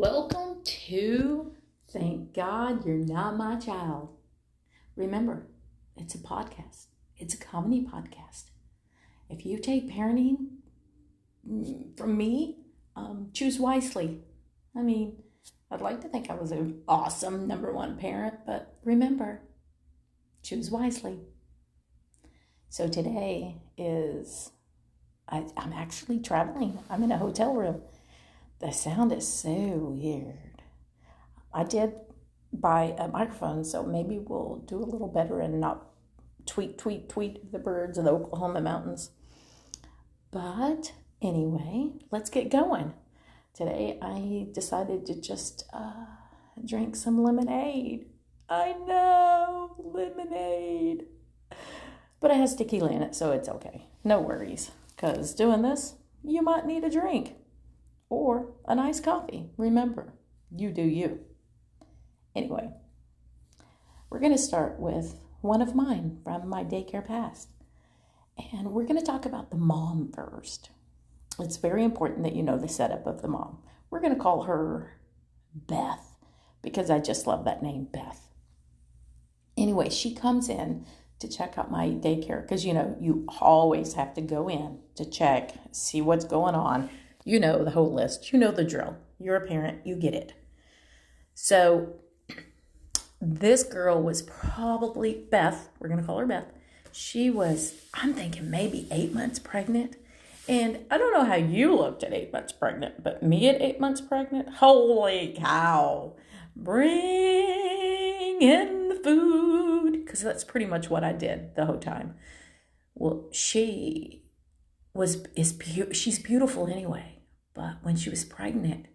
Welcome to Thank God You're Not My Child. Remember, it's a podcast. It's a comedy podcast. If you take parenting from me, choose wisely. I'd like to think I was an awesome number one parent, but remember, choose wisely. So today I'm actually traveling. I'm in a hotel room. The sound is so weird. I did buy a microphone, so maybe we'll do a little better and not tweet the birds of the Oklahoma mountains. But anyway, let's get going. Today I decided to just drink some lemonade. I know, lemonade. But it has tequila in it, so it's okay. No worries, because doing this, you might need a drink. Or a nice coffee. Remember, you do you. Anyway, we're going to start with one of mine from my daycare past. And we're going to talk about the mom first. It's very important that you know the setup of the mom. We're going to call her Beth because I just love that name, Beth. Anyway, she comes in to check out my daycare because, you always have to go in to check, see what's going on. You know the whole list. You know the drill. You're a parent. You get it. So this girl was probably Beth. We're going to call her Beth. She was, I'm thinking maybe 8 months pregnant. And I don't know how you looked at 8 months pregnant, but me at 8 months pregnant, holy cow. Bring in the food. Because that's pretty much what I did the whole time. Well, she's beautiful anyway. But when she was pregnant,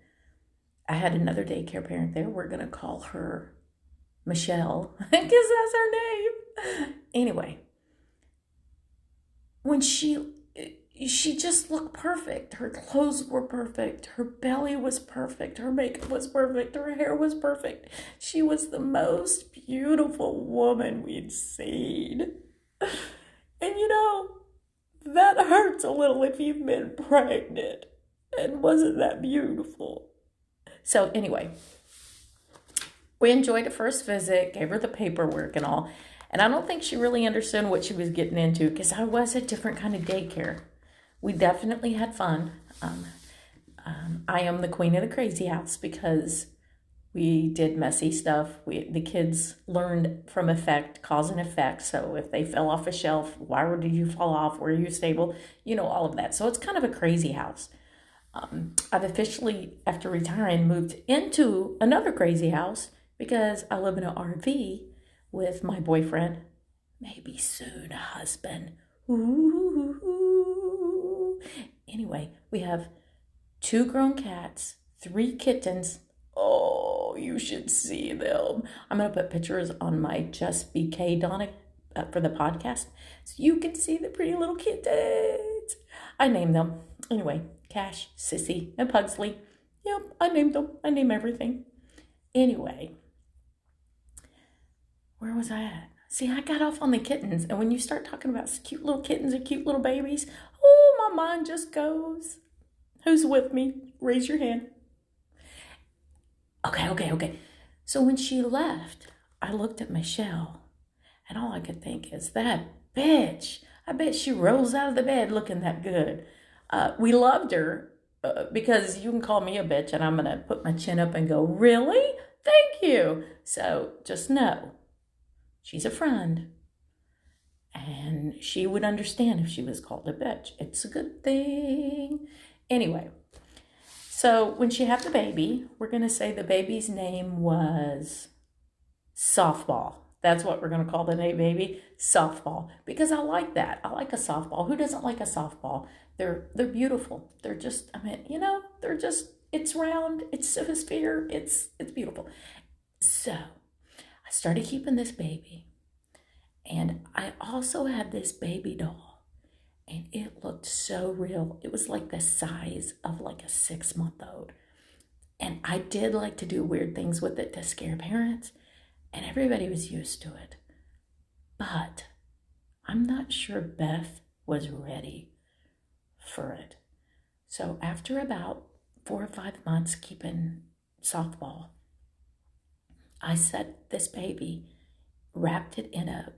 I had another daycare parent there. We're going to call her Michelle because that's her name. Anyway, when she just looked perfect. Her clothes were perfect. Her belly was perfect. Her makeup was perfect. Her hair was perfect. She was the most beautiful woman we'd seen. And that hurts a little if you've been pregnant. And wasn't that beautiful? So anyway, we enjoyed the first visit, gave her the paperwork and all. And I don't think she really understood what she was getting into because I was a different kind of daycare. We definitely had fun. I am the queen of the crazy house because we did messy stuff. The kids learned from cause and effect. So if they fell off a shelf, why did you fall off? Were you stable? All of that. So it's kind of a crazy house. I've officially, after retiring, moved into another crazy house because I live in an RV with my boyfriend, maybe soon a husband. Ooh. Anyway, we have 2 grown cats, 3 kittens. Oh, you should see them. I'm going to put pictures on my Just BK Donna for the podcast so you can see the pretty little kittens. I named them. Anyway, Cash, Sissy, and Pugsley. Yep, I named them. I name everything. Anyway, where was I at? See, I got off on the kittens. And when you start talking about cute little kittens and cute little babies, my mind just goes. Who's with me? Raise your hand. Okay. So when she left, I looked at Michelle, and all I could think is, that bitch. I bet she rolls out of the bed looking that good. We loved her because you can call me a bitch, and I'm going to put my chin up and go, really? Thank you. So just know, she's a friend, and she would understand if she was called a bitch. It's a good thing. Anyway, so when she had the baby, we're going to say the baby's name was Softball. That's what we're going to call the baby, Softball, because I like that. I like a softball. Who doesn't like a softball? They're beautiful. They're just, it's round, it's a sphere, it's beautiful. So I started keeping this baby, and I also had this baby doll, and it looked so real. It was like the size of like a 6-month-old. And I did like to do weird things with it to scare parents. And everybody was used to it. But I'm not sure Beth was ready for it. So after about 4 or 5 months keeping softball. I set this baby, wrapped it in a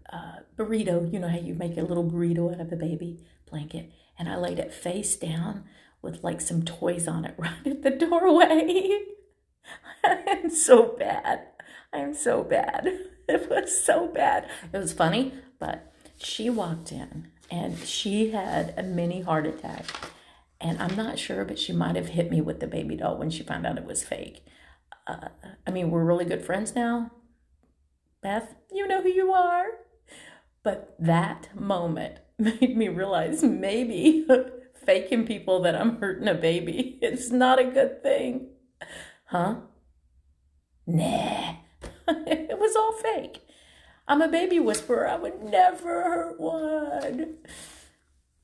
burrito. You know how you make a little burrito out of a baby blanket? And I laid it face down with like some toys on it right at the doorway. I am so bad. I am so bad. It was so bad. It was funny, but she walked in and she had a mini heart attack. And I'm not sure, but she might have hit me with the baby doll when she found out it was fake. I mean, we're really good friends now. Beth, you know who you are. But that moment made me realize maybe faking people that I'm hurting a baby, it's not a good thing. Huh? Nah. It was all fake. I'm a baby whisperer. I would never hurt one.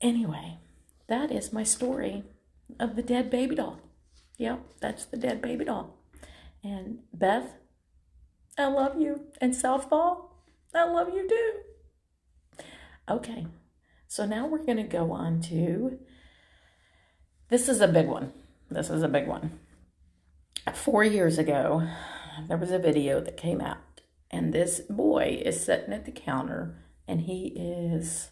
Anyway, that is my story of the dead baby doll. Yep, that's the dead baby doll. And Beth, I love you. And softball, I love you too. Okay, so now we're going to go on to, this is a big one. This is a big one. 4 years ago, there was a video that came out, and this boy is sitting at the counter, and he is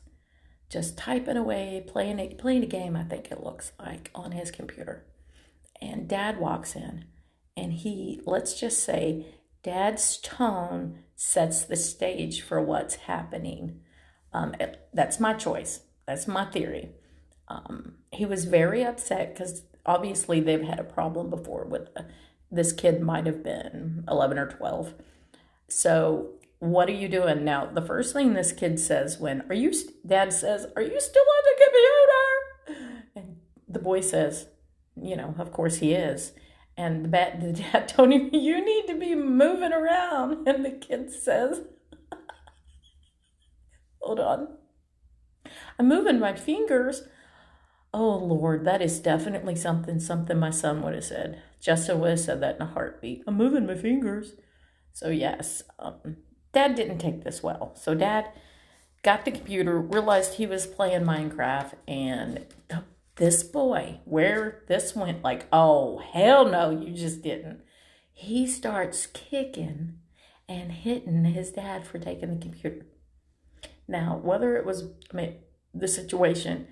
just typing away, playing a game, I think it looks like, on his computer. And Dad walks in, and let's just say, Dad's tone sets the stage for what's happening. That's my choice. That's my theory. He was very upset because obviously they've had a problem before with this kid might have been 11 or 12. So what are you doing? Now, the first thing this kid says Dad says, are you still on the computer? And the boy says, of course he is. And the dad told him, you need to be moving around. And the kid says, hold on, I'm moving my fingers. Oh, Lord, that is definitely something my son would have said. Justin would have said that in a heartbeat. I'm moving my fingers. So, yes, Dad didn't take this well. So, Dad got the computer, realized he was playing Minecraft, and this boy, where this went like, oh, hell no, you just didn't. He starts kicking and hitting his dad for taking the computer. Now, whether it was the situation,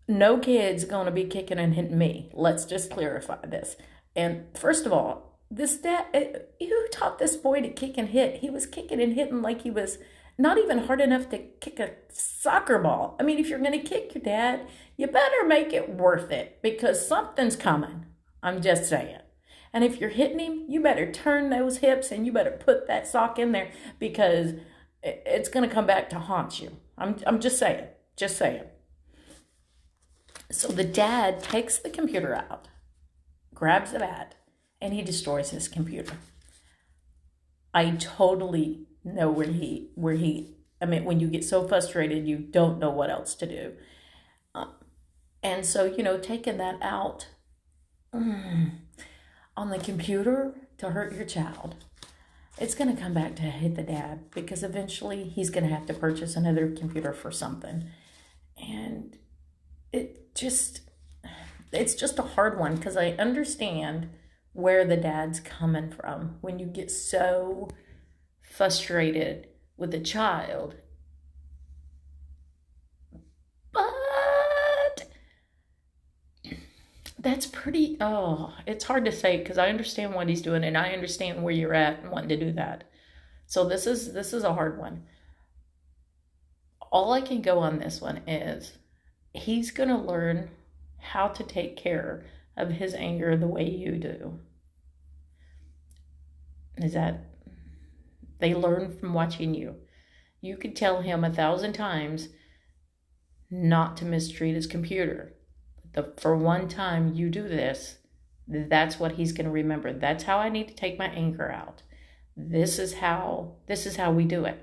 no kid's going to be kicking and hitting me. Let's just clarify this. And first of all, this dad, who taught this boy to kick and hit? He was kicking and hitting like he was not even hard enough to kick a soccer ball. I mean, if you're going to kick your dad, you better make it worth it because something's coming. I'm just saying. And if you're hitting him, you better turn those hips and you better put that sock in there because it's going to come back to haunt you. I'm just saying. Just saying. So the dad takes the computer out, grabs the bat, and he destroys his computer. I totally know when you get so frustrated, you don't know what else to do. And so, taking that out on the computer to hurt your child, it's going to come back to hit the dad because eventually he's going to have to purchase another computer for something. And it's just a hard one because I understand where the dad's coming from when you get so frustrated with a child. But that's it's hard to say because I understand what he's doing and I understand where you're at and wanting to do that. So this is a hard one. All I can go on this one is he's going to learn how to take care of his anger the way you do. Is that they learn from watching you. You could tell him 1,000 times not to mistreat his computer. For one time you do this, that's what he's going to remember. That's how I need to take my anger out. This is how we do it.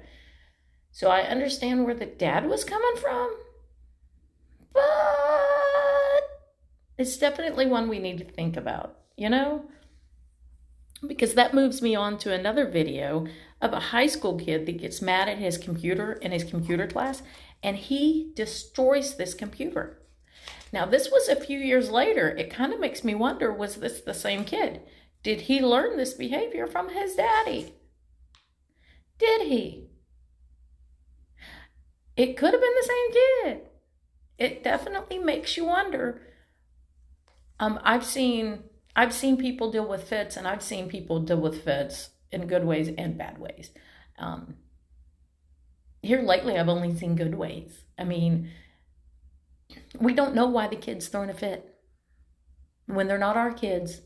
So I understand where the dad was coming from, but it's definitely one we need to think about, because that moves me on to another video of a high school kid that gets mad at his computer in his computer class, and he destroys this computer. Now, this was a few years later. It kind of makes me wonder, was this the same kid? Did he learn this behavior from his daddy? Did he? It could have been the same kid. It definitely makes you wonder. I've seen people deal with fits, and I've seen people deal with fits in good ways and bad ways. Here lately, I've only seen good ways. I mean, we don't know why the kid's throwing a fit. When they're not our kids,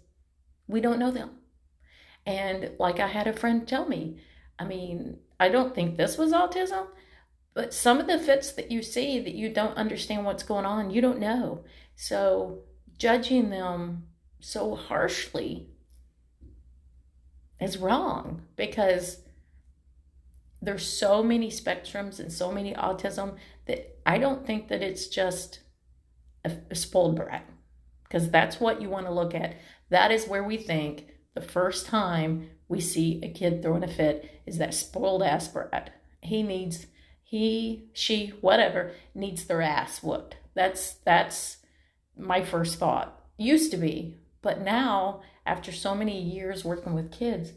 we don't know them. And like I had a friend tell me, I mean, I don't think this was autism, but some of the fits that you see that you don't understand what's going on, you don't know. So judging them so harshly is wrong, because there's so many spectrums and so many autism that I don't think that it's just a spoiled brat, because that's what you want to look at. That is where we think the first time we see a kid throwing a fit is that spoiled ass brat. She, whatever, needs their ass whooped. That's my first thought. Used to be, but now, after so many years working with kids,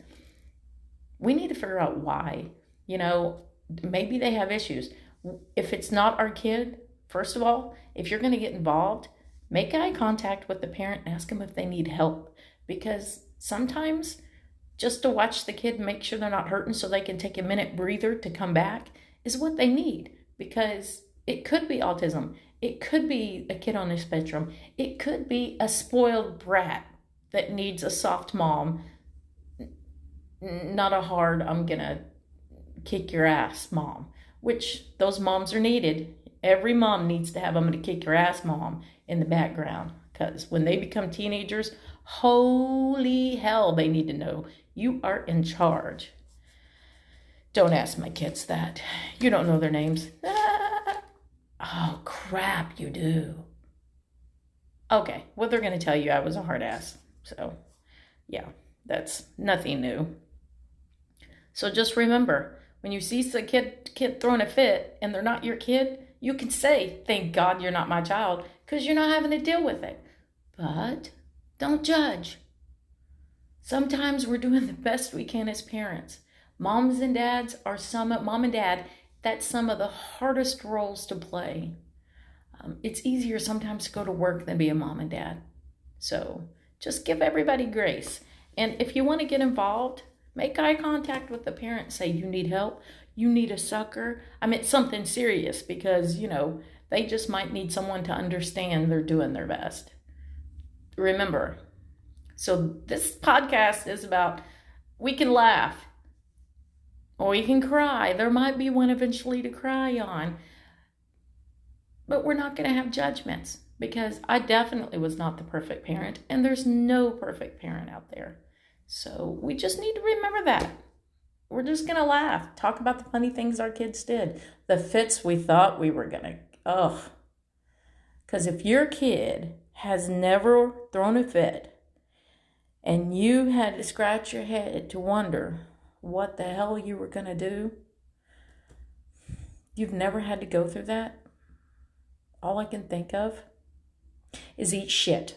we need to figure out why. Maybe they have issues. If it's not our kid, first of all, if you're going to get involved, make eye contact with the parent and ask them if they need help. Because sometimes just to watch the kid, make sure they're not hurting so they can take a minute breather to come back, is what they need. Because it could be autism. It could be a kid on the spectrum. It could be a spoiled brat that needs a soft mom, not a hard, I'm going to kick your ass mom, which those moms are needed. Every mom needs to have I'm going to kick your ass mom in the background, because when they become teenagers, holy hell, they need to know you are in charge. Don't ask my kids that. You don't know their names. Oh, crap, you do. Okay, well, they're going to tell you I was a hard ass. So, yeah, that's nothing new. So just remember, when you see a kid throwing a fit and they're not your kid, you can say, thank God you're not my child, because you're not having to deal with it. But don't judge. Sometimes we're doing the best we can as parents. Mom and dad, that's some of the hardest roles to play. It's easier sometimes to go to work than be a mom and dad. So just give everybody grace. And if you want to get involved, make eye contact with the parent. Say, you need help? You need a sucker? I mean, something serious, because, they just might need someone to understand they're doing their best. Remember, so this podcast is about, we can laugh or we can cry. There might be one eventually to cry on, but we're not going to have judgments, because I definitely was not the perfect parent, and there's no perfect parent out there. So we just need to remember that. We're just going to laugh, talk about the funny things our kids did, the fits we thought we were going to, because if your kid has never thrown a fit and you had to scratch your head to wonder what the hell you were going to do, you've never had to go through that, all I can think of is eat shit,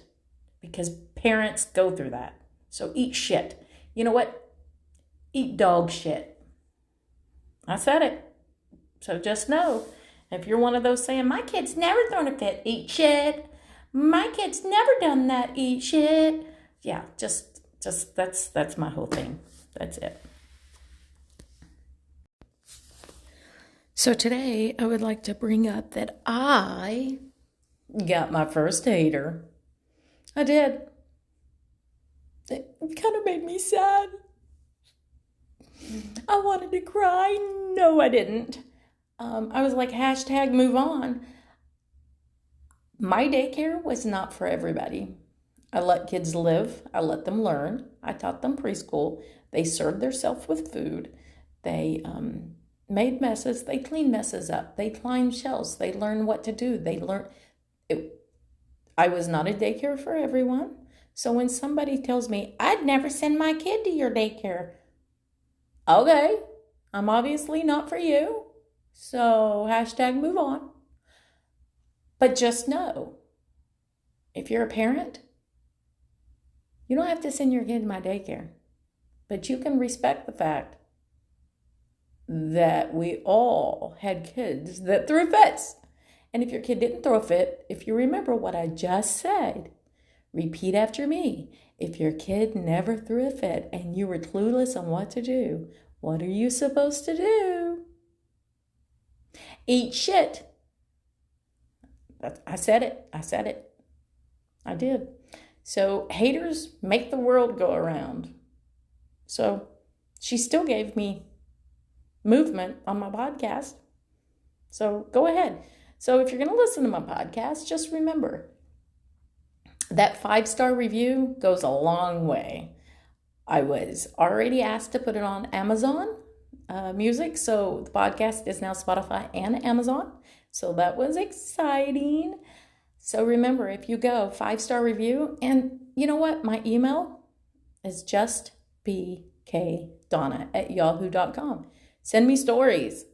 because parents go through that. So eat shit. You know what? Eat dog shit. I said it. So just know, if you're one of those saying, my kid's never thrown a fit, eat shit. My kid's never done that, eat shit. Yeah, just that's my whole thing. That's it. So today I would like to bring up that I got my first hater. I did. It kind of made me sad. I wanted to cry. No, I didn't. I was like, #move on. My daycare was not for everybody. I let kids live. I let them learn. I taught them preschool. They served themselves with food. They made messes. They cleaned messes up. They climbed shelves. They learned what to do. I was not a daycare for everyone. So when somebody tells me, I'd never send my kid to your daycare, okay, I'm obviously not for you. So #move on. But just know, If you're a parent, you don't have to send your kid to my daycare, but you can respect the fact that we all had kids that threw fits. And if your kid didn't throw a fit, if you remember what I just said, repeat after me. If your kid never threw a fit and you were clueless on what to do, what are you supposed to do? Eat shit. I said it. I did. So haters make the world go around. So she still gave me movement on my podcast. So go ahead. So if you're going to listen to my podcast, just remember that 5-star review goes a long way. I was already asked to put it on Amazon Music. So the podcast is now Spotify and Amazon. So that was exciting. So remember, if you go 5-star review, and you know what? My email is justbkdonna@yahoo.com. Send me stories.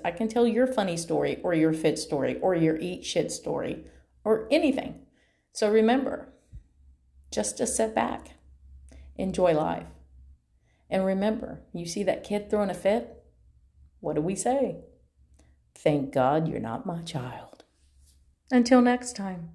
I can tell your funny story or your fit story or your eat shit story or anything. So remember, just to sit back, enjoy life. And remember, you see that kid throwing a fit? What do we say? Thank God you're not my child. Until next time.